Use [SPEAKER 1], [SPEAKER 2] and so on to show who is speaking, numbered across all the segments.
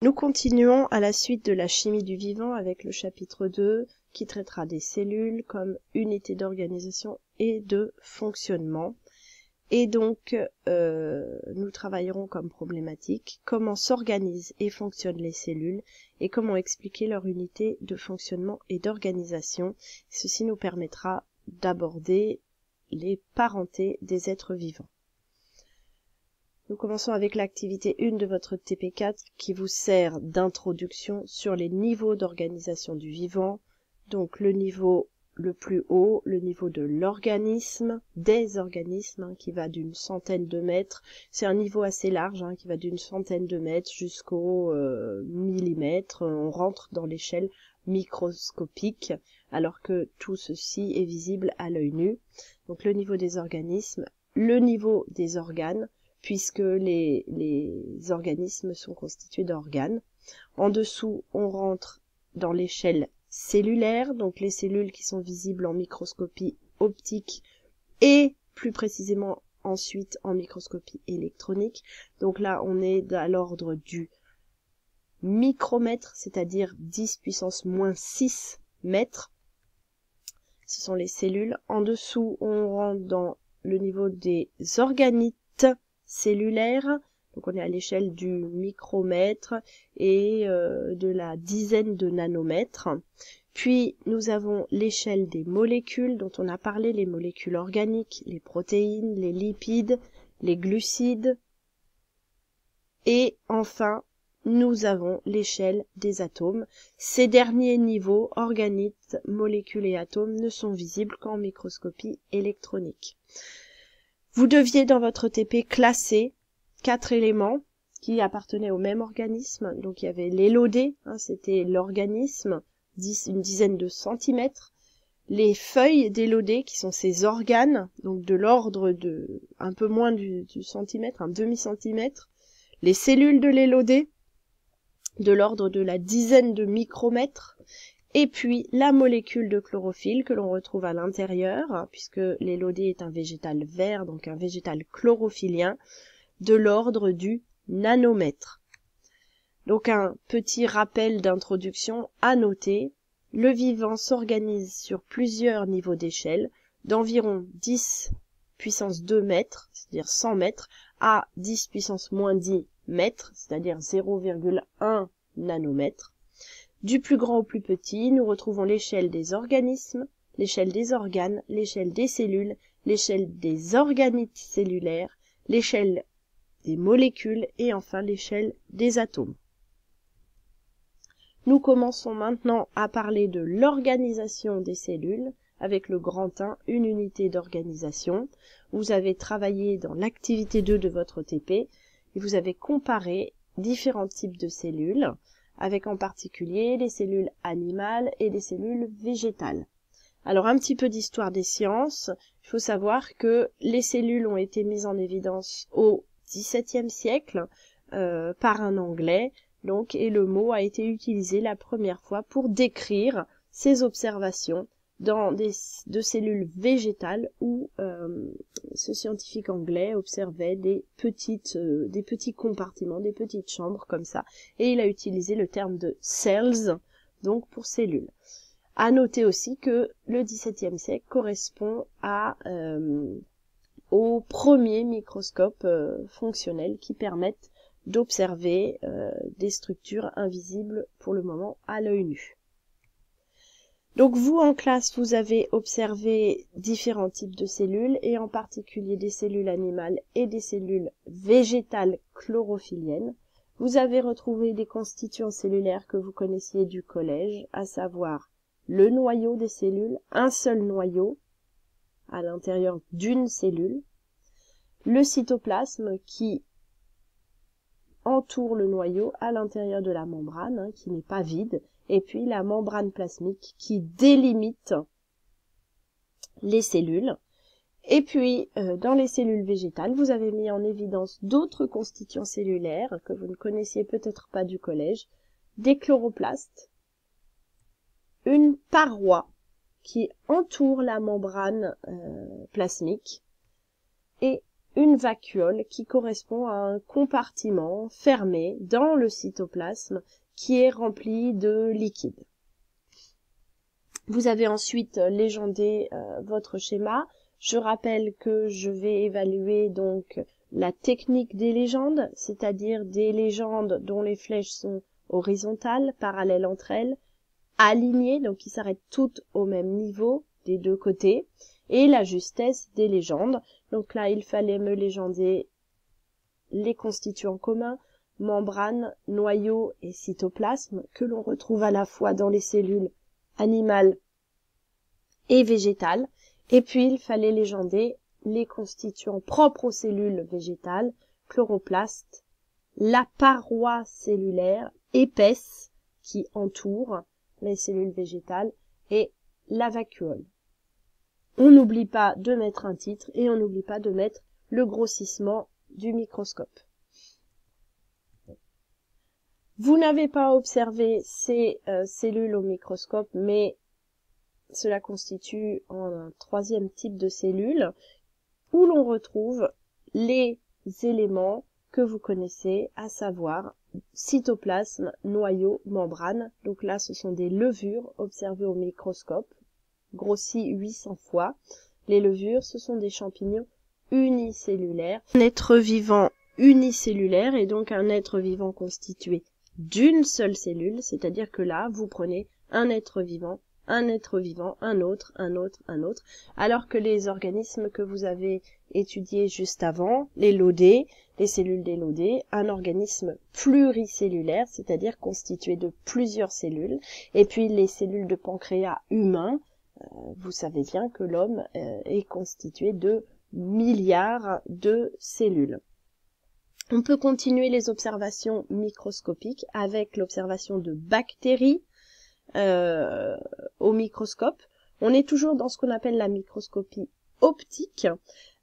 [SPEAKER 1] Nous continuons à la suite de la chimie du vivant avec le chapitre 2 qui traitera des cellules comme unité d'organisation et de fonctionnement. Et donc, nous travaillerons comme problématique comment s'organisent et fonctionnent les cellules et comment expliquer leur unité de fonctionnement et d'organisation. Ceci nous permettra d'aborder les parentés des êtres vivants. Nous commençons avec l'activité 1 de votre TP4 qui vous sert d'introduction sur les niveaux d'organisation du vivant. Donc le niveau le plus haut, le niveau de l'organisme, des organismes, qui va d'une centaine de mètres. C'est un niveau assez large, qui va d'une centaine de mètres jusqu'au millimètre. On rentre dans l'échelle microscopique, alors que tout ceci est visible à l'œil nu. Donc le niveau des organismes, le niveau des organes, puisque les organismes sont constitués d'organes. En dessous, on rentre dans l'échelle cellulaire, donc les cellules qui sont visibles en microscopie optique et plus précisément ensuite en microscopie électronique. Donc là, on est à l'ordre du micromètre, c'est-à-dire 10 puissance moins 6 mètres. Ce sont les cellules. En dessous, on rentre dans le niveau des organites cellulaires. Donc on est à l'échelle du micromètre et de la dizaine de nanomètres. Puis nous avons l'échelle des molécules dont on a parlé, les molécules organiques, les protéines, les lipides, les glucides. Et enfin, nous avons l'échelle des atomes. Ces derniers niveaux, organites, molécules et atomes, ne sont visibles qu'en microscopie électronique. Vous deviez dans votre TP classer 4 éléments qui appartenaient au même organisme. Donc il y avait l'élodée, c'était l'organisme, une dizaine de centimètres. Les feuilles d'élodée qui sont ces organes, donc de l'ordre de un peu moins du centimètre, un demi-centimètre. Les cellules de l'élodée, de l'ordre de la dizaine de micromètres. Et puis la molécule de chlorophylle que l'on retrouve à l'intérieur, puisque l'élodée est un végétal vert, donc un végétal chlorophyllien, de l'ordre du nanomètre. Donc un petit rappel d'introduction à noter, le vivant s'organise sur plusieurs niveaux d'échelle, d'environ 10 puissance 2 mètres, c'est-à-dire 100 mètres, à 10 puissance moins 10 mètres, c'est-à-dire 0,1 nanomètre. Du plus grand au plus petit, nous retrouvons l'échelle des organismes, l'échelle des organes, l'échelle des cellules, l'échelle des organites cellulaires, l'échelle des molécules et enfin l'échelle des atomes. Nous commençons maintenant à parler de l'organisation des cellules avec le grand 1, une unité d'organisation. Vous avez travaillé dans l'activité 2 de votre TP et vous avez comparé différents types de cellules, avec en particulier les cellules animales et les cellules végétales. Alors un petit peu d'histoire des sciences, il faut savoir que les cellules ont été mises en évidence au XVIIe siècle par un Anglais, donc, et le mot a été utilisé la première fois pour décrire ces observations de cellules végétales où ce scientifique anglais observait des petits compartiments, des petites chambres comme ça, et il a utilisé le terme de cells, donc pour cellules. À noter aussi que le XVIIe siècle correspond aux premiers microscopes fonctionnels qui permettent d'observer des structures invisibles pour le moment à l'œil nu. Donc vous en classe, vous avez observé différents types de cellules et en particulier des cellules animales et des cellules végétales chlorophylliennes. Vous avez retrouvé des constituants cellulaires que vous connaissiez du collège, à savoir le noyau des cellules, un seul noyau à l'intérieur d'une cellule, le cytoplasme qui entoure le noyau à l'intérieur de la membrane, qui n'est pas vide, et puis la membrane plasmique qui délimite les cellules. Et puis, dans les cellules végétales, vous avez mis en évidence d'autres constituants cellulaires que vous ne connaissiez peut-être pas du collège, des chloroplastes, une paroi qui entoure la membrane plasmique et une vacuole qui correspond à un compartiment fermé dans le cytoplasme qui est rempli de liquide. Vous avez ensuite légendé votre schéma. Je rappelle que je vais évaluer donc la technique des légendes, c'est-à-dire des légendes dont les flèches sont horizontales, parallèles entre elles, alignées, donc qui s'arrêtent toutes au même niveau des deux côtés, et la justesse des légendes. Donc là, il fallait me légender les constituants communs, membrane, noyau et cytoplasme, que l'on retrouve à la fois dans les cellules animales et végétales. Et puis, il fallait légender les constituants propres aux cellules végétales, chloroplastes, la paroi cellulaire épaisse qui entoure les cellules végétales et la vacuole. On n'oublie pas de mettre un titre et on n'oublie pas de mettre le grossissement du microscope. Vous n'avez pas observé ces cellules au microscope, mais cela constitue un troisième type de cellules où l'on retrouve les éléments que vous connaissez, à savoir cytoplasme, noyau, membrane. Donc là, ce sont des levures observées au microscope, grossies 800 fois. Les levures, ce sont des champignons unicellulaires. Un être vivant unicellulaire est donc un être vivant constitué d'une seule cellule, c'est-à-dire que là, vous prenez un être vivant, un autre, alors que les organismes que vous avez étudiés juste avant, les lodés, les cellules des lodés, un organisme pluricellulaire, c'est-à-dire constitué de plusieurs cellules, et puis les cellules de pancréas humains, vous savez bien que l'homme est constitué de milliards de cellules. On peut continuer les observations microscopiques avec l'observation de bactéries au microscope. On est toujours dans ce qu'on appelle la microscopie optique,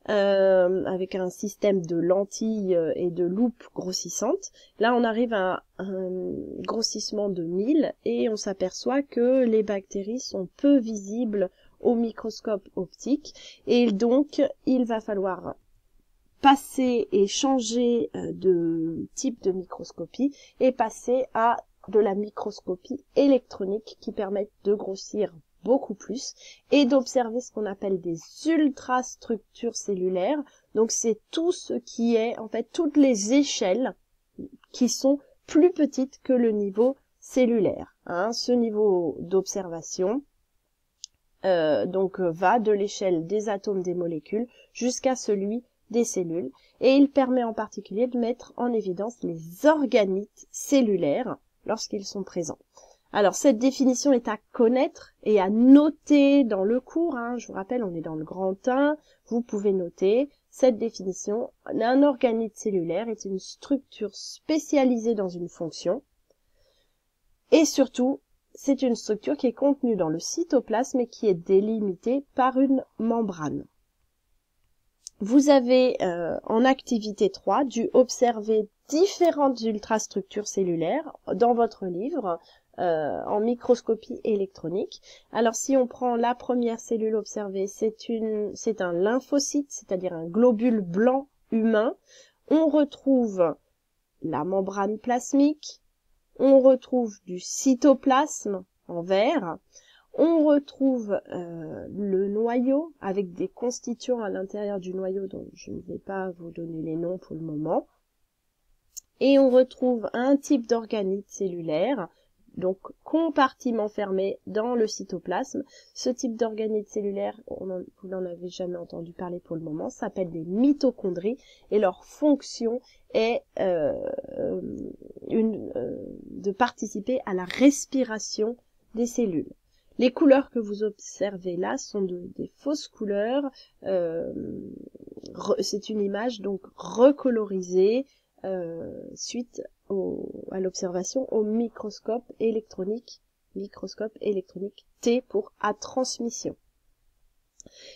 [SPEAKER 1] avec un système de lentilles et de loupes grossissantes. Là, on arrive à un grossissement de 1000 et on s'aperçoit que les bactéries sont peu visibles au microscope optique et donc il va falloir passer et changer de type de microscopie et passer à de la microscopie électronique qui permet de grossir beaucoup plus et d'observer ce qu'on appelle des ultrastructures cellulaires. Donc c'est tout ce qui est, en fait, toutes les échelles qui sont plus petites que le niveau cellulaire. Ce niveau d'observation va de l'échelle des atomes des molécules jusqu'à celui des cellules, et il permet en particulier de mettre en évidence les organites cellulaires lorsqu'ils sont présents. Alors cette définition est à connaître et à noter dans le cours, je vous rappelle, on est dans le grand 1, vous pouvez noter cette définition. Un organite cellulaire est une structure spécialisée dans une fonction, et surtout, c'est une structure qui est contenue dans le cytoplasme et qui est délimitée par une membrane. Vous avez en activité 3 dû observer différentes ultrastructures cellulaires dans votre livre en microscopie électronique. Alors si on prend la première cellule observée, c'est un lymphocyte, c'est-à-dire un globule blanc humain. On retrouve la membrane plasmique, on retrouve du cytoplasme en vert. On retrouve le noyau avec des constituants à l'intérieur du noyau dont je ne vais pas vous donner les noms pour le moment. Et on retrouve un type d'organite cellulaire, donc compartiment fermé dans le cytoplasme. Ce type d'organite cellulaire, vous n'en avez jamais entendu parler pour le moment, s'appelle des mitochondries et leur fonction est de participer à la respiration des cellules. Les couleurs que vous observez là sont des fausses couleurs. C'est une image donc recolorisée suite à l'observation au microscope électronique T pour à transmission.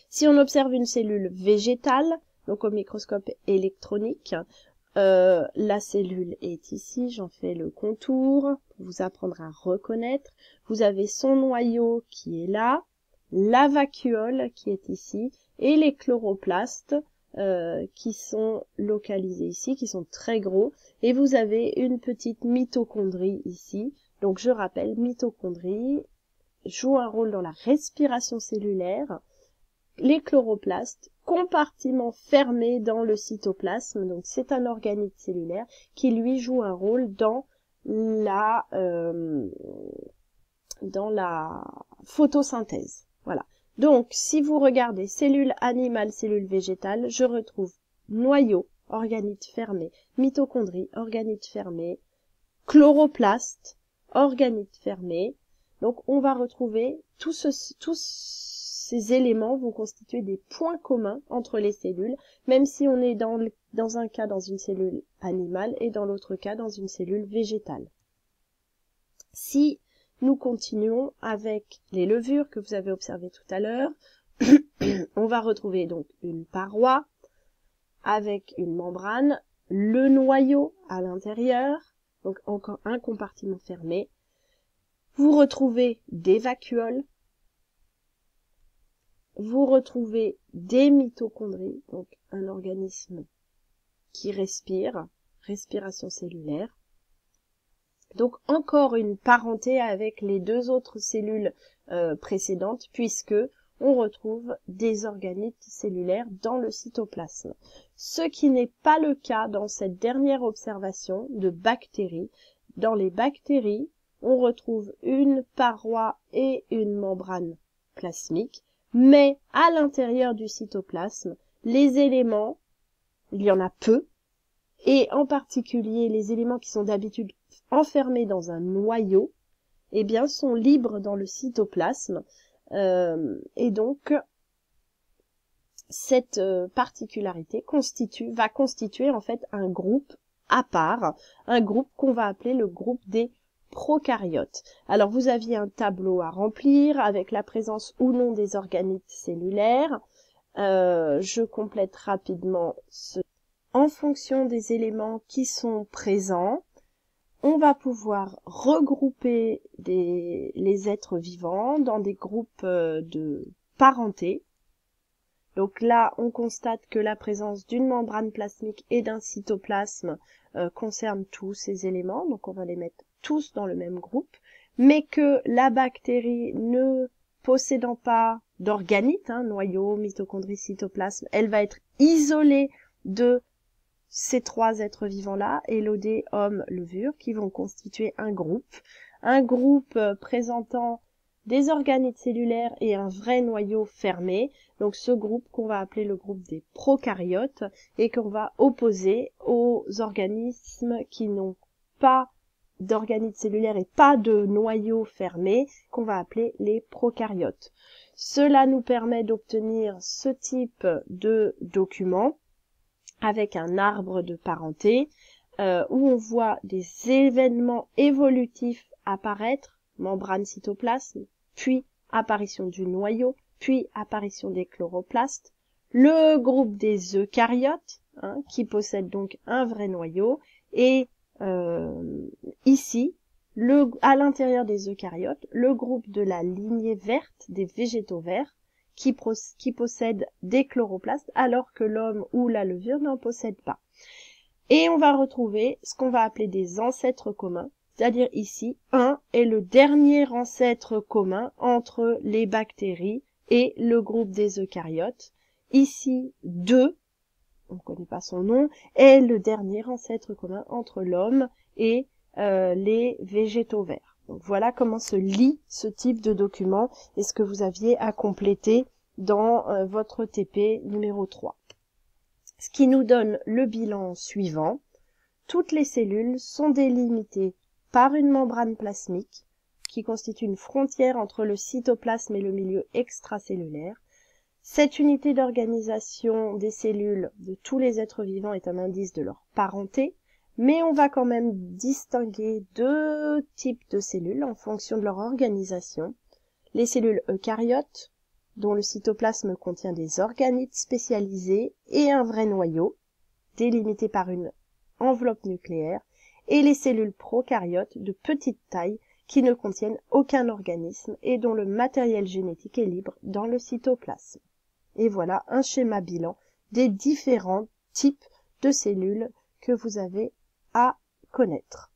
[SPEAKER 1] Si on observe une cellule végétale, donc au microscope électronique, la cellule est ici, j'en fais le contour pour vous apprendre à reconnaître. Vous avez son noyau qui est là, la vacuole qui est ici et les chloroplastes qui sont localisés ici, qui sont très gros, et vous avez une petite mitochondrie ici. Donc je rappelle, mitochondrie joue un rôle dans la respiration cellulaire, les chloroplastes, compartiment fermé dans le cytoplasme, donc c'est un organite cellulaire qui lui joue un rôle dans la photosynthèse. Voilà. Donc, si vous regardez cellules animales, cellules végétales, je retrouve noyau, organite fermé, mitochondrie, organite fermé, chloroplaste, organite fermé. Donc, on va retrouver tous ces éléments vont constituer des points communs entre les cellules, même si on est dans un cas dans une cellule animale et dans l'autre cas dans une cellule végétale. Si nous continuons avec les levures que vous avez observées tout à l'heure, on va retrouver donc une paroi avec une membrane, le noyau à l'intérieur, donc encore un compartiment fermé. Vous retrouvez des vacuoles, vous retrouvez des mitochondries, donc un organisme qui respire, respiration cellulaire. Donc encore une parenté avec les deux autres cellules précédentes, puisque on retrouve des organites cellulaires dans le cytoplasme. Ce qui n'est pas le cas dans cette dernière observation de bactéries. Dans les bactéries, on retrouve une paroi et une membrane plasmique, mais à l'intérieur du cytoplasme, les éléments, il y en a peu, et en particulier les éléments qui sont d'habitude enfermés dans un noyau, eh bien, sont libres dans le cytoplasme. Et donc, cette particularité va constituer en fait un groupe à part, un groupe qu'on va appeler le groupe des prokaryotes. Alors, vous aviez un tableau à remplir avec la présence ou non des organites cellulaires. Je complète rapidement en fonction des éléments qui sont présents. On va pouvoir regrouper les êtres vivants dans des groupes de parenté. Donc là, on constate que la présence d'une membrane plasmique et d'un cytoplasme concerne tous ces éléments, donc on va les mettre tous dans le même groupe, mais que la bactérie ne possédant pas d'organites, noyau, mitochondrie, cytoplasme, elle va être isolée de ces trois êtres vivants-là, élodés, hommes, levures, qui vont constituer un groupe présentant des organites cellulaires et un vrai noyau fermé, donc ce groupe qu'on va appeler le groupe des prokaryotes et qu'on va opposer aux organismes qui n'ont pas d'organites cellulaires et pas de noyau fermé, qu'on va appeler les prokaryotes. Cela nous permet d'obtenir ce type de document avec un arbre de parenté où on voit des événements évolutifs apparaître, membrane cytoplasme, puis apparition du noyau, puis apparition des chloroplastes, le groupe des eucaryotes, qui possèdent donc un vrai noyau, et ici, à l'intérieur des eucaryotes, le groupe de la lignée verte, des végétaux verts, qui possèdent des chloroplastes, alors que l'homme ou la levure n'en possède pas. Et on va retrouver ce qu'on va appeler des ancêtres communs, c'est-à-dire ici, 1 est le dernier ancêtre commun entre les bactéries et le groupe des eucaryotes. Ici, 2, on ne connaît pas son nom, est le dernier ancêtre commun entre l'homme et les végétaux verts. Donc voilà comment se lit ce type de document et ce que vous aviez à compléter dans votre TP numéro 3. Ce qui nous donne le bilan suivant. Toutes les cellules sont délimitées par une membrane plasmique qui constitue une frontière entre le cytoplasme et le milieu extracellulaire. Cette unité d'organisation des cellules de tous les êtres vivants est un indice de leur parenté, mais on va quand même distinguer deux types de cellules en fonction de leur organisation. Les cellules eucaryotes, dont le cytoplasme contient des organites spécialisés et un vrai noyau, délimité par une enveloppe nucléaire, et les cellules prokaryotes de petite taille qui ne contiennent aucun organisme et dont le matériel génétique est libre dans le cytoplasme. Et voilà un schéma bilan des différents types de cellules que vous avez à connaître.